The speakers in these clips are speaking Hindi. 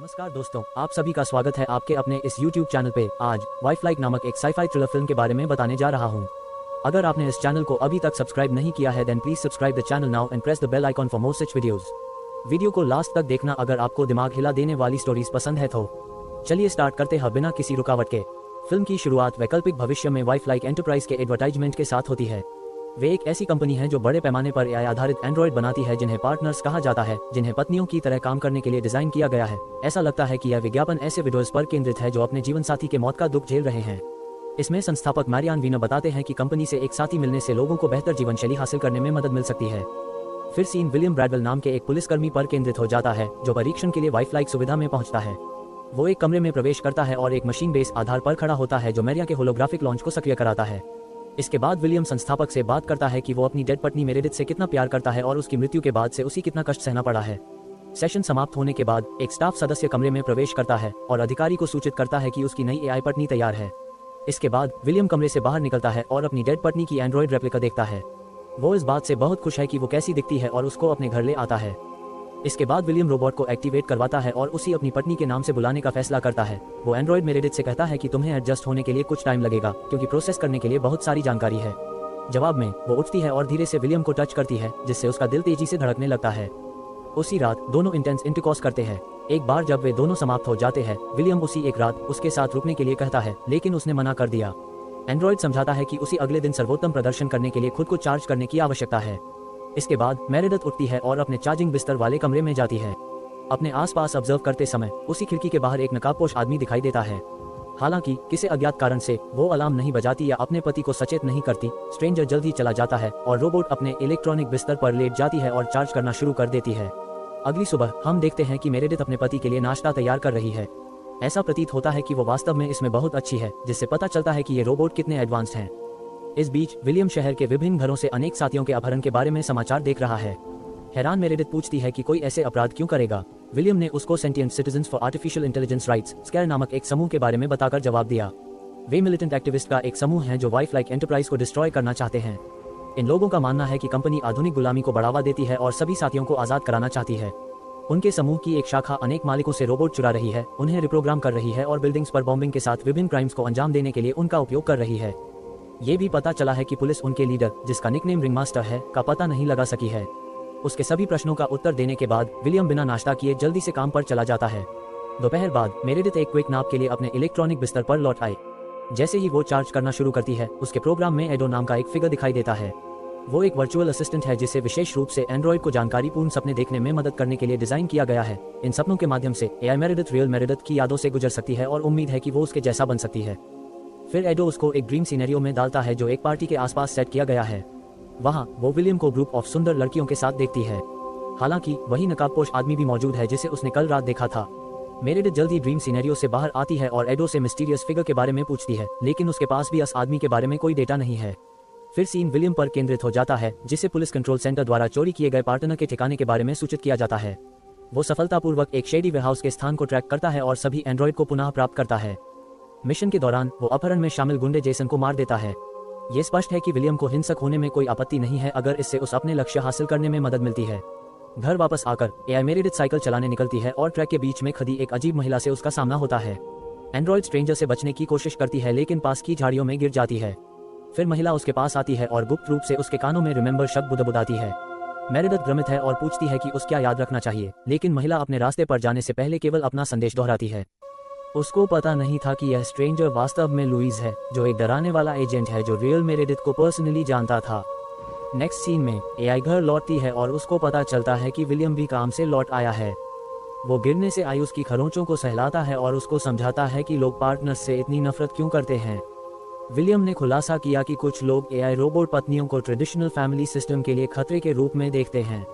नमस्कार दोस्तों, आप सभी का स्वागत है आपके अपने इस YouTube चैनल पे। आज वाइफ लाइक नामक एक साईफाई थ्रिलर फिल्म के बारे में बताने जा रहा हूँ। अगर आपने इस चैनल को अभी तक सब्सक्राइब नहीं किया है then please subscribe the channel now and press the bell icon for more such videos. Video को लास्ट तक देखना अगर आपको दिमाग हिला देने वाली स्टोरीज पसंद है तो। चलिए स्टार्ट करते हैं बिना किसी रुकावट के। फिल्म की शुरुआत वैकल्पिक भविष्य में वाइफ लाइक एंटरप्राइज के एडवर्टाइजमेंट के साथ होती है। वे एक ऐसी कंपनी है जो बड़े पैमाने पर एआई आधारित एंड्रॉइड बनाती है जिन्हें पार्टनर्स कहा जाता है, जिन्हें पत्नियों की तरह काम करने के लिए डिजाइन किया गया है। ऐसा लगता है कि यह विज्ञापन ऐसे विडोज पर केंद्रित है जो अपने जीवन साथी के मौत का दुख झेल रहे हैं। इसमें संस्थापक मैरियान वीनर बताते हैं कि कंपनी से एक साथी मिलने से लोगों को बेहतर जीवन शैली हासिल करने में मदद मिल सकती है। फिर सीन विलियम ब्रैडवेल नाम के एक पुलिसकर्मी पर केंद्रित हो जाता है जो परीक्षण के लिए वाइफ लाइक सुविधा में पहुंचता है। वो एक कमरे में प्रवेश करता है और एक मशीन बेस आधार पर खड़ा होता है जो मैरिया के होलोग्राफिक लॉन्च को सक्रिय कराता है। इसके बाद विलियम संस्थापक से बात करता है कि वो अपनी डेड पत्नी मेरेडिथ से कितना प्यार करता है और उसकी मृत्यु के बाद से उसी कितना कष्ट सहना पड़ा है। सेशन समाप्त होने के बाद एक स्टाफ सदस्य कमरे में प्रवेश करता है और अधिकारी को सूचित करता है कि उसकी नई एआई पत्नी तैयार है। इसके बाद विलियम कमरे से बाहर निकलता है और अपनी डेड पत्नी की एंड्रॉइड रेप्लिका देखता है। वो इस बात से बहुत खुश है कि वो कैसी दिखती है और उसको अपने घर ले आता है। इसके बाद विलियम रोबोट को एक्टिवेट करवाता है और उसी अपनी पत्नी के नाम से बुलाने का फैसला करता है। वो एंड्रॉइड मेरेडिथ से कहता है कि तुम्हें एडजस्ट होने के लिए कुछ टाइम लगेगा क्योंकि प्रोसेस करने के लिए बहुत सारी जानकारी है। जवाब में वो उठती है और धीरे से विलियम को टच करती है जिससे उसका दिल तेजी से धड़कने लगता है। उसी रात दोनों इंटेंस इंटरकॉर्स करते हैं। एक बार जब वे दोनों समाप्त हो जाते हैं विलियम उसी एक रात उसके साथ रुकने के लिए कहता है लेकिन उसने मना कर दिया। एंड्रॉइड समझाता है कि उसी अगले दिन सर्वोत्तम प्रदर्शन करने के लिए खुद को चार्ज करने की आवश्यकता है। इसके बाद मेरेडिथ उठती है और अपने चार्जिंग बिस्तर वाले कमरे में जाती है। अपने आसपास ऑब्जर्व करते समय उसी खिड़की के बाहर एक नकाबपोश आदमी दिखाई देता है। हालांकि किसी अज्ञात कारण से वो अलार्म नहीं बजाती या अपने पति को सचेत नहीं करती। स्ट्रेंजर जल्द ही चला जाता है और रोबोट अपने इलेक्ट्रॉनिक बिस्तर पर लेट जाती है और चार्ज करना शुरू कर देती है। अगली सुबह हम देखते हैं कि मेरेडिथ अपने पति के लिए नाश्ता तैयार कर रही है। ऐसा प्रतीत होता है कि वो वास्तव में इसमें बहुत अच्छी है, जिससे पता चलता है कि ये रोबोट कितने एडवांस्ड हैं। इस बीच विलियम शहर के विभिन्न घरों से अनेक साथियों के अपहरण के बारे में समाचार देख रहा है। हैरान मेरेडिथ पूछती है कि कोई ऐसे अपराध क्यों करेगा। विलियम ने उसको sentient citizens for artificial intelligence rights square नामक एक समूह के बारे में बताकर जवाब दिया। वे मिलिटेंट एक्टिविस्ट का एक समूह है जो वाइफ लाइक एंटरप्राइज को डिस्ट्रॉय करना चाहते हैं। इन लोगों का मानना है कि कंपनी आधुनिक गुलामी को बढ़ावा देती है और सभी साथियों को आजाद कराना चाहती है। उनके समूह की एक शाखा अनेक मालिकों से रोबोट चुरा रही है, उन्हें रिप्रोग्राम कर रही है और बिल्डिंग्स पर बॉम्बिंग के साथ विभिन्न क्राइम्स को अंजाम देने के लिए उनका उपयोग कर रही है। ये भी पता चला है कि पुलिस उनके लीडर, जिसका निकनेम रिंगमास्टर है, का पता नहीं लगा सकी है। उसके सभी प्रश्नों का उत्तर देने के बाद विलियम बिना नाश्ता किए जल्दी से काम पर चला जाता है। दोपहर बाद मेरेडिथ एक क्विक नाप के लिए अपने इलेक्ट्रॉनिक बिस्तर पर लौट आई। जैसे ही वो चार्ज करना शुरू करती है उसके प्रोग्राम में एडो नाम का एक फिगर दिखाई देता है। वो एक वर्चुअल असिस्टेंट है जिसे विशेष रूप से एंड्रॉइड को जानकारीपूर्ण सपने देखने में मदद करने के लिए डिजाइन किया गया है। इन सपनों के माध्यम से एआई मेरेडिथ रियल मेरेडिथ की यादों से गुजर सकती है और उम्मीद है कि वो उसके जैसा बन सकती है। फिर एडो उसको एक ड्रीम सिनेरियो में डालता है जो एक पार्टी के आसपास सेट किया गया है। वहाँ वो विलियम को ग्रुप ऑफ सुंदर लड़कियों के साथ देखती है। हालांकि वही नकाबपोश आदमी भी मौजूद है जिसे उसने कल रात देखा था। मेरेडिथ जल्दी ड्रीम सिनेरियो से बाहर आती है और एडो से मिस्टीरियस फिगर के बारे में पूछती है, लेकिन उसके पास भी उस आदमी के बारे में कोई डेटा नहीं है। फिर सीन विलियम पर केंद्रित हो जाता है जिसे पुलिस कंट्रोल सेंटर द्वारा चोरी किए गए पार्टनर के ठिकाने के बारे में सूचित किया जाता है। वो सफलतापूर्वक एक शेडी वेयरहाउस के स्थान को ट्रैक करता है और सभी एंड्रॉइड को पुनः प्राप्त करता है। मिशन के दौरान वो अपहरण में शामिल गुंडे जेसन को मार देता है। ये स्पष्ट है कि विलियम को हिंसक होने में कोई आपत्ति नहीं है अगर इससे उस अपने लक्ष्य हासिल करने में मदद मिलती है। घर वापस आकर एआई मेरेडिथ साइकिल चलाने निकलती है और ट्रैक के बीच में खड़ी एक अजीब महिला से उसका सामना होता है। एंड्रॉइड स्ट्रेंजर से बचने की कोशिश करती है लेकिन पास की झाड़ियों में गिर जाती है। फिर महिला उसके पास आती है और गुप्त रूप से उसके कानों में रिमेंबर शब्द बुदबुदाती है। मेरेडिथ भ्रमित है और पूछती है कि उसे क्या याद रखना चाहिए, लेकिन महिला अपने रास्ते पर जाने से पहले केवल अपना संदेश दोहराती है। उसको पता नहीं था कि यह स्ट्रेंजर वास्तव में लुइस है, जो एक डराने वाला एजेंट है जो रियल मेरेडिथ को पर्सनली जानता था। नेक्स्ट सीन में एआई घर लौटती है और उसको पता चलता है कि विलियम भी काम से लौट आया है। वो गिरने से आई उसकी खरोंचों को सहलाता है और उसको समझाता है कि लोग पार्टनर से इतनी नफरत क्यों करते हैं। विलियम ने खुलासा किया कि कुछ लोग एआई रोबोट पत्नियों को ट्रेडिशनल फैमिली सिस्टम के लिए खतरे के रूप में देखते हैं।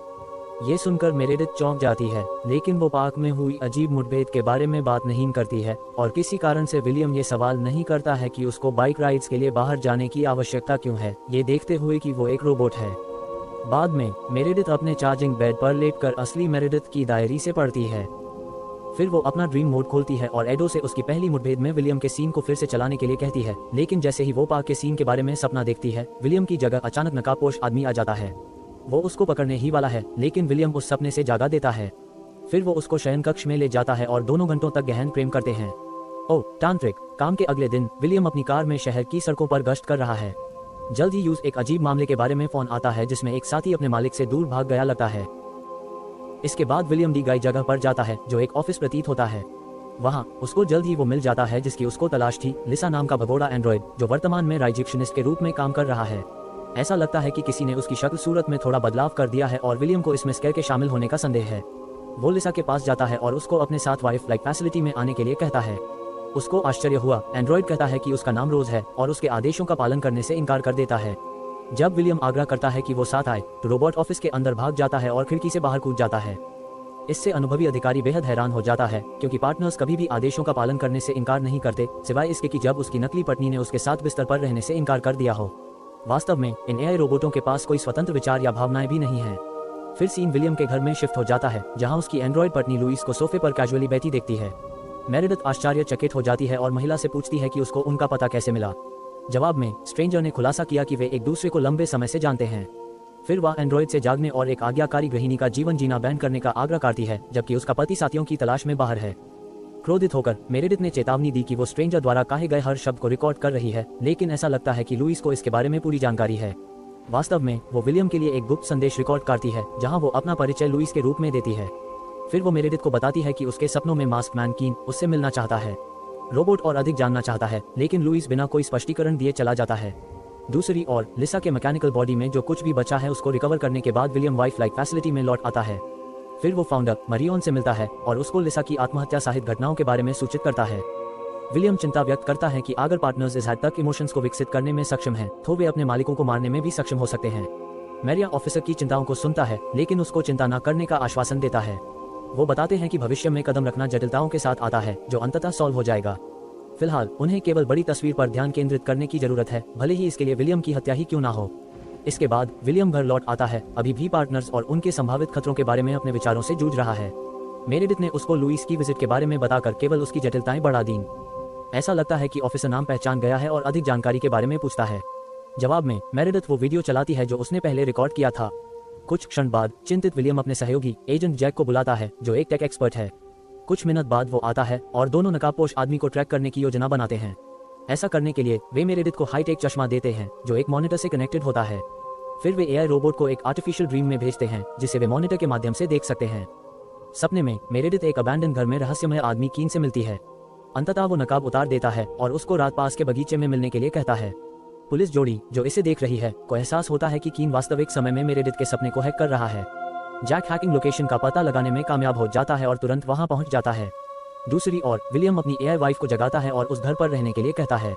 ये सुनकर मेरेडिथ चौंक जाती है, लेकिन वो पार्क में हुई अजीब मुठभेड़ के बारे में बात नहीं करती है और किसी कारण से विलियम ये सवाल नहीं करता है कि उसको बाइक राइड्स के लिए बाहर जाने की आवश्यकता क्यों है, ये देखते हुए कि वो एक रोबोट है। बाद में मेरेडिथ अपने चार्जिंग बेड पर लेटकर असली मेरेडिथ की डायरी से पढ़ती है। फिर वो अपना ड्रीम मोड खोलती है और एडो से उसकी पहली मुठभेड़ में विलियम के सीन को फिर से चलाने के लिए कहती है, लेकिन जैसे ही वो पार्क के सीन के बारे में सपना देखती है विलियम की जगह अचानक नकाबपोश आदमी आ जाता है। वो उसको पकड़ने ही वाला है, लेकिन विलियम उस सपने से जागा देता है। फिर वो उसको शयन कक्ष में ले जाता है और दोनों घंटों तक गहन प्रेम करते हैं। ओह तांत्रिक। काम के अगले दिन विलियम अपनी कार में शहर की सड़कों पर गश्त कर रहा है। जल्द ही यूज एक अजीब मामले के बारे में फोन आता है जिसमें एक साथी अपने मालिक से दूर भाग गया लगता है। इसके बाद विलियम दी गई जगह पर जाता है जो एक ऑफिस प्रतीत होता है। वहां उसको जल्द ही वो मिल जाता है जिसकी उसको तलाश थी, लिसा नाम का भगोड़ा एंड्रॉइड जो वर्तमान में रिसेप्शनिस्ट के रूप में काम कर रहा है। ऐसा लगता है कि किसी ने उसकी शक्ल सूरत में थोड़ा बदलाव कर दिया है और विलियम को इसमें स्कैर के शामिल होने का संदेह है। वो लिसा के पास जाता है और उसको अपने साथ वाइफ लाइक फैसिलिटी में आने के लिए कहता है। उसको आश्चर्य हुआ। एंड्रॉइड कहता है कि उसका नाम रोज है और उसके आदेशों का पालन करने से इनकार कर देता है। जब विलियम आग्रह करता है कि वो साथ आए तो रोबोट ऑफिस के अंदर भाग जाता है और खिड़की से बाहर कूद जाता है। इससे अनुभवी अधिकारी बेहद हैरान हो जाता है क्योंकि पार्टनर्स कभी भी आदेशों का पालन करने से इनकार नहीं करते, सिवाय इसके कि जब उसकी नकली पत्नी ने उसके साथ बिस्तर पर रहने से इनकार कर दिया हो। वास्तव में इन एआई रोबोटों के पास कोई स्वतंत्र विचार या भावनाएं भी नहीं है। फिर सीन विलियम के घर में शिफ्ट हो जाता है जहां उसकी एंड्रॉइड पत्नी लुइस को सोफे पर कैजुअली बैठी देखती है। मेरेडिथ आश्चर्यचकित हो जाती है और महिला से पूछती है कि उसको उनका पता कैसे मिला। जवाब में स्ट्रेंजर ने खुलासा किया कि वे एक दूसरे को लंबे समय से जानते हैं। फिर वह एंड्रॉइड से जागने और एक आज्ञाकारी गृहिणी का जीवन जीना बैन करने का आग्रह करती है जबकि उसका पति साथियों की तलाश में बाहर है। क्रोधित होकर मेरेडिथ ने चेतावनी दी कि वो स्ट्रेंजर द्वारा कहे गए हर शब्द को रिकॉर्ड कर रही है, लेकिन ऐसा लगता है कि लुइस को इसके बारे में पूरी जानकारी है। वास्तव में वो विलियम के लिए एक गुप्त संदेश रिकॉर्ड करती है जहां वो अपना परिचय लुइस के रूप में देती है। फिर वो मेरेडिथ को बताती है कि उसके सपनों में मास्क मैन कीन उससे मिलना चाहता है। रोबोट और अधिक जानना चाहता है, लेकिन लुइस बिना कोई स्पष्टीकरण दिए चला जाता है। दूसरी ओर लिसा के मैकेनिकल बॉडी में जो कुछ भी बचा है उसको रिकवर करने के बाद विलियम वाइफ लाइक फैसिलिटी में लौट आता है। फिर वो फाउंडर मरियन से मिलता है और उसको लिसा की आत्महत्या सहित घटनाओं के बारे में सूचित करता है। विलियम चिंता व्यक्त करता है कि अगर पार्टनर्स इस हद तक इमोशंस को विकसित करने में सक्षम हैं, तो वे अपने मालिकों को मारने में भी सक्षम हो सकते हैं। मैरिया ऑफिसर की चिंताओं को सुनता है लेकिन उसको चिंता न करने का आश्वासन देता है। वो बताते हैं कि भविष्य में कदम रखना जटिलताओं के साथ आता है जो अंततः सॉल्व हो जाएगा। फिलहाल उन्हें केवल बड़ी तस्वीर पर ध्यान केंद्रित करने की जरूरत है, भले ही इसके लिए विलियम की हत्या ही क्यों ना हो। इसके बाद विलियम घर लौट आता है, अभी भी पार्टनर्स और उनके संभावित खतरों के बारे में अपने विचारों से जूझ रहा है। मेरेडिथ ने उसको लुइस की विजिट के बारे में बताकर केवल उसकी जटिलताएं बढ़ा दी। ऐसा लगता है कि ऑफिसर नाम पहचान गया है और अधिक जानकारी के बारे में पूछता है। जवाब में मेरेडिथ वो वीडियो चलाती है जो उसने पहले रिकॉर्ड किया था। कुछ क्षण बाद चिंतित विलियम अपने सहयोगी एजेंट जैक को बुलाता है जो एक टेक एक्सपर्ट है। कुछ मिनट बाद वो आता है और दोनों नकाबपोश आदमी को ट्रैक करने की योजना बनाते हैं। ऐसा करने के लिए वे मेरेडिथ को हाईटेक चश्मा देते हैं जो एक मॉनिटर से कनेक्टेड होता है। फिर वे एआई रोबोट को एक आर्टिफिशियल ड्रीम में भेजते हैं जिसे वे मॉनिटर के माध्यम से देख सकते हैं। सपने में मेरेडिथ एक अबैंडन घर में रहस्यमय आदमी कीन से मिलती है। अंततः वो नकाब उतार देता है और उसको रात पास के बगीचे में मिलने के लिए कहता है। पुलिस जोड़ी जो इसे देख रही है को एहसास होता है कि कीन वास्तविक समय में मेरेडिथ के सपने को हैक कर रहा है। जैक हैकिंग लोकेशन का पता लगाने में कामयाब हो जाता है और तुरंत वहां पहुंच जाता है। दूसरी ओर विलियम अपनी एआई वाइफ को जगाता है और उस घर पर रहने के लिए कहता है।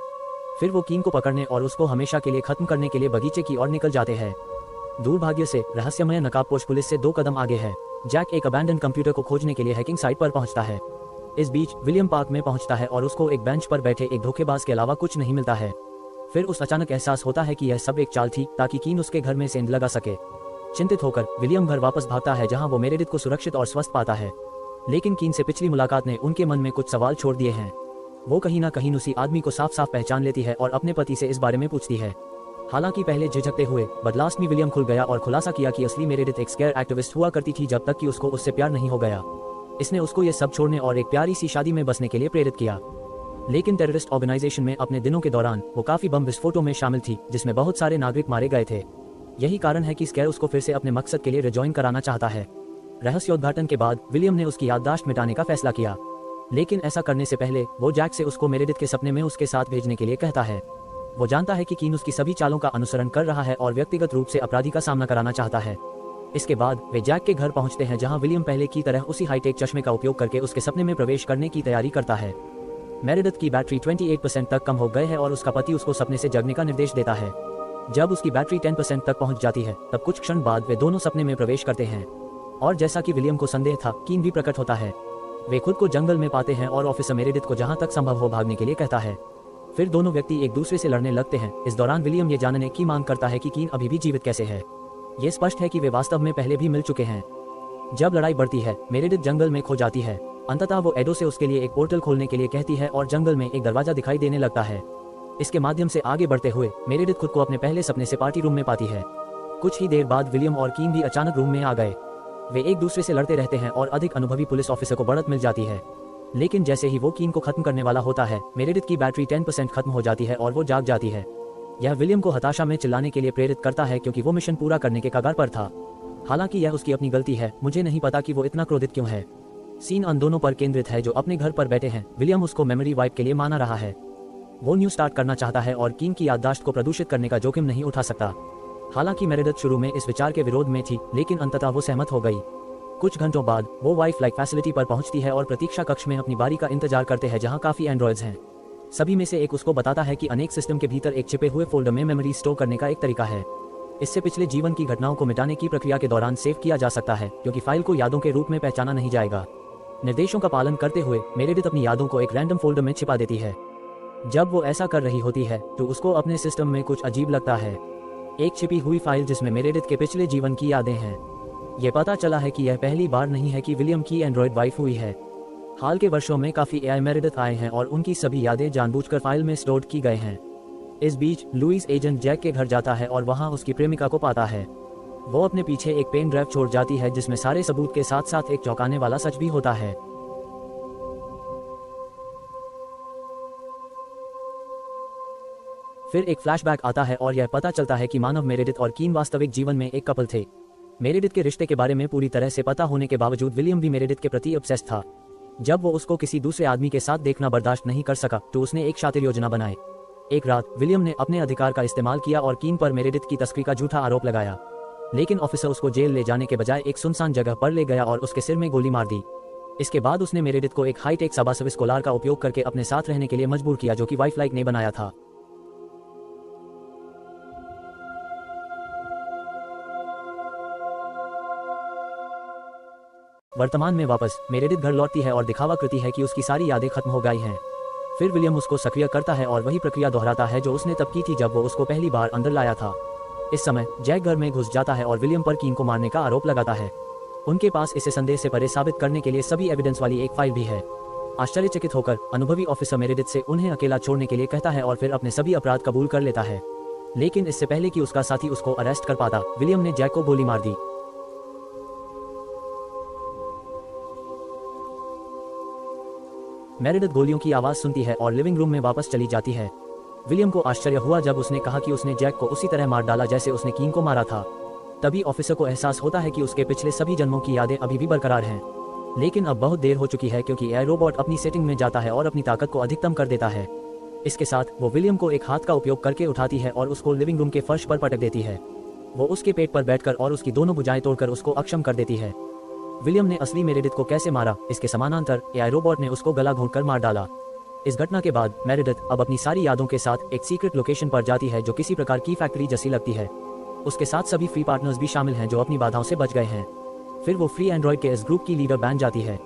फिर वो कीन को पकड़ने और उसको हमेशा के लिए खत्म करने के लिए बगीचे की ओर निकल जाते हैं। दुर्भाग्य से रहस्यमय नकाबपोश पुलिस से 2 कदम आगे है। जैक एक अबैंडन कंप्यूटर को खोजने के लिए हैकिंग साइट पर पहुंचता है। इस बीच विलियम पार्क में पहुंचता है और उसको एक बेंच पर बैठे एक धोखेबाज के अलावा कुछ नहीं मिलता है। फिर उस अचानक एहसास होता है कि यह सब एक चाल थी ताकि कीन उसके घर में सेंध लगा सके। चिंतित होकर विलियम घर वापस भागता है जहां वो मेरेडिथ को सुरक्षित और स्वस्थ पाता है। लेकिन कीन से पिछली मुलाकात ने उनके मन में कुछ सवाल छोड़ दिए हैं। वो कहीं ना कहीं उसी आदमी को साफ साफ पहचान लेती है और अपने पति से इस बारे में पूछती है। हालांकि पहले झिझकते हुए बट लास्ट में विलियम खुल गया और खुलासा किया कि असली मेरेडिथ एक स्केयर एक्टिविस्ट हुआ करती थी जब तक कि उसको उससे प्यार नहीं हो गया। इसने उसको ये सब छोड़ने और एक प्यारी सी शादी में बसने के लिए प्रेरित किया। लेकिन टेररिस्ट ऑर्गेनाइजेशन में अपने दिनों के दौरान वो काफी बम विस्फोटों में शामिल थी जिसमें बहुत सारे नागरिक मारे गए थे। यही कारण है कि स्केयर उसको फिर से अपने मकसद के लिए रिजॉइन कराना चाहता है। रहस्योद्घाटन के बाद विलियम ने उसकी याददाश्त मिटाने का फैसला किया, लेकिन ऐसा करने से पहले वो जैक से उसको मेरेडिथ के सपने में उसके साथ भेजने के लिए कहता है। वो जानता है कि कीन उसकी सभी चालों का अनुसरण कर रहा है और व्यक्तिगत रूप से अपराधी का सामना कराना चाहता है। इसके बाद वे जैक के घर पहुंचते हैं जहां विलियम पहले की तरह उसी हाईटेक चश्मे का उपयोग करके उसके सपने में प्रवेश करने की तैयारी करता है। मेरेडिथ की बैटरी 28% तक कम हो गए है और उसका पति उसको सपने से जगने का निर्देश देता है। जब उसकी बैटरी 10% तक पहुंच जाती है तब कुछ क्षण बाद वे दोनों सपने में प्रवेश करते हैं और जैसा कि विलियम को संदेह था, कीन भी प्रकट होता है। वे खुद को जंगल में पाते हैं और ऑफिसर मेरेडिथ को जहां तक संभव हो भागने के लिए कहता है। फिर दोनों व्यक्ति एक दूसरे से लड़ने लगते हैं। इस दौरान विलियम ये जानने की मांग करता है कि कीन अभी भी जीवित कैसे है। ये स्पष्ट है कि वे वास्तव में पहले भी मिल चुके हैं। जब लड़ाई बढ़ती है, मेरेडिथ जंगल में खो जाती है। अंततः वो एडो से उसके लिए एक पोर्टल खोलने के लिए कहती है और जंगल में एक दरवाजा दिखाई देने लगता है। इसके माध्यम से आगे बढ़ते हुए मेरेडिथ खुद को अपने पहले सपने से पार्टी रूम में पाती है। कुछ ही देर बाद विलियम और कीन भी अचानक रूम में आ गए। वे एक दूसरे से लड़ते रहते हैं और अधिक अनुभवी पुलिस ऑफिसर को बढ़त मिल जाती है। लेकिन जैसे ही वो कीन को खत्म करने वाला होता है, मेरेडिथ की बैटरी 10% खत्म हो जाती है और वो जाग जाती है। यह विलियम को हताशा में चिल्लाने के लिए प्रेरित करता है क्योंकि वो मिशन पूरा करने के कगार पर था। हालांकि यह उसकी अपनी गलती है, मुझे नहीं पता कि वो इतना क्रोधित क्यों है। सीन उन दोनों पर केंद्रित है जो अपने घर पर बैठे हैं। विलियम उसको मेमोरी वाइप के लिए माना रहा है। वो न्यू स्टार्ट करना चाहता है और कीन की याददाश्त को प्रदूषित करने का जोखिम नहीं उठा सकता। हालांकि मेरेडिथ शुरू में इस विचार के विरोध में थी, लेकिन अंततः वो सहमत हो गई। कुछ घंटों बाद वो वाइफ लाइक फैसिलिटी पर पहुंचती है और प्रतीक्षा कक्ष में अपनी बारी का इंतजार करते हैं जहां काफी एंड्रॉइड्स हैं। सभी में से एक उसको बताता है कि अनेक सिस्टम के भीतर एक छिपे हुए फोल्डर में मेमोरी स्टोर करने का एक तरीका है। इससे पिछले जीवन की घटनाओं को मिटाने की प्रक्रिया के दौरान सेव किया जा सकता है, क्योंकि फाइल को यादों के रूप में पहचाना नहीं जाएगा। निर्देशों का पालन करते हुए मेरेडिथ अपनी यादों को एक रैंडम फोल्डर में छिपा देती है। जब वो ऐसा कर रही होती है तो उसको अपने सिस्टम में कुछ अजीब लगता है। एक छिपी हुई फाइल जिसमें मेरेडिथ के पिछले जीवन की यादें हैं। ये पता चला है कि यह पहली बार नहीं है कि विलियम की एंड्रॉइड वाइफ हुई है। हाल के वर्षों में काफी एआई मेरेडिथ आए हैं और उनकी सभी यादें जानबूझकर फाइल में स्टोर की गए हैं। इस बीच लुइस एजेंट जैक के घर जाता है और वहां उसकी प्रेमिका को पाता है। वो अपने पीछे एक पेन ड्राइव छोड़ जाती है जिसमें सारे सबूत के साथ साथ एक चौंकाने वाला सच भी होता है। फिर एक फ्लैशबैक आता है और यह पता चलता है कि मानव मेरेडिथ और कीन वास्तविक जीवन में एक कपल थे। मेरेडिथ के रिश्ते के बारे में पूरी तरह से पता होने के बावजूद विलियम भी मेरेडिथ के प्रति ऑब्सेस था। जब वो उसको किसी दूसरे आदमी के साथ देखना बर्दाश्त नहीं कर सका तो उसने एक शातिर योजना बनाई। एक रात विलियम ने अपने अधिकार का इस्तेमाल किया और कीन पर मेरेडिथ की तस्करी का झूठा आरोप लगाया। लेकिन ऑफिसर उसको जेल ले जाने के बजाय एक सुनसान जगह पर ले गया और उसके सिर में गोली मार दी। इसके बाद उसने मेरेडिथ को एक हाईटेक साबासविस कोलार का उपयोग करके अपने साथ रहने के लिए मजबूर किया, जो कि वाइफ लाइक ने बनाया था। वर्तमान में वापस मेरेडिथ घर लौटती है और दिखावा करती है कि उसकी सारी यादें खत्म हो गई हैं। फिर विलियम उसको सक्रिय करता है और वही प्रक्रिया दोहराता है जो उसने तब की थी जब वो उसको पहली बार अंदर लाया था। इस समय जैक घर में घुस जाता है और विलियम पर कीन को मारने का आरोप लगाता है। उनके पास इसे संदेह से परे साबित करने के लिए सभी एविडेंस वाली एक फाइल भी है। आश्चर्यचकित होकर अनुभवी ऑफिसर मेरेडिथ से उन्हें अकेला छोड़ने के लिए कहता है और फिर अपने सभी अपराध कबूल कर लेता है। लेकिन इससे पहले कि उसका साथी उसको अरेस्ट कर पाता, विलियम ने जैक को गोली मार दी। मेरेडिथ गोलियों की आवाज सुनती है और लिविंग रूम में वापस चली जाती है। विलियम को आश्चर्य हुआ जब उसने कहा कि उसने जैक को उसी तरह मार डाला जैसे उसने कीन को मारा था। तभी ऑफिसर को एहसास होता है कि उसके पिछले सभी जन्मों की यादें अभी भी बरकरार हैं। लेकिन अब बहुत देर हो चुकी है क्योंकि एआई रोबोट अपनी सेटिंग में जाता है और अपनी ताकत को अधिकतम कर देता है। इसके साथ वो विलियम को एक हाथ का उपयोग करके उठाती है और उसको लिविंग रूम के फर्श पर पटक देती है। वो उसके पेट पर बैठकर और उसकी दोनों भुजाएं तोड़कर उसको अक्षम कर देती है। विलियम ने असली मेरेडिथ को कैसे मारा, इसके समानांतर एआई रोबोट ने उसको गला घोंटकर मार डाला। इस घटना के बाद मेरेडिथ अब अपनी सारी यादों के साथ एक सीक्रेट लोकेशन पर जाती है जो किसी प्रकार की फैक्ट्री जैसी लगती है। उसके साथ सभी फ्री पार्टनर्स भी शामिल हैं जो अपनी बाधाओं से बच गए हैं। फिर वो फ्री एंड्रॉइड के इस ग्रुप की लीडर बन जाती है।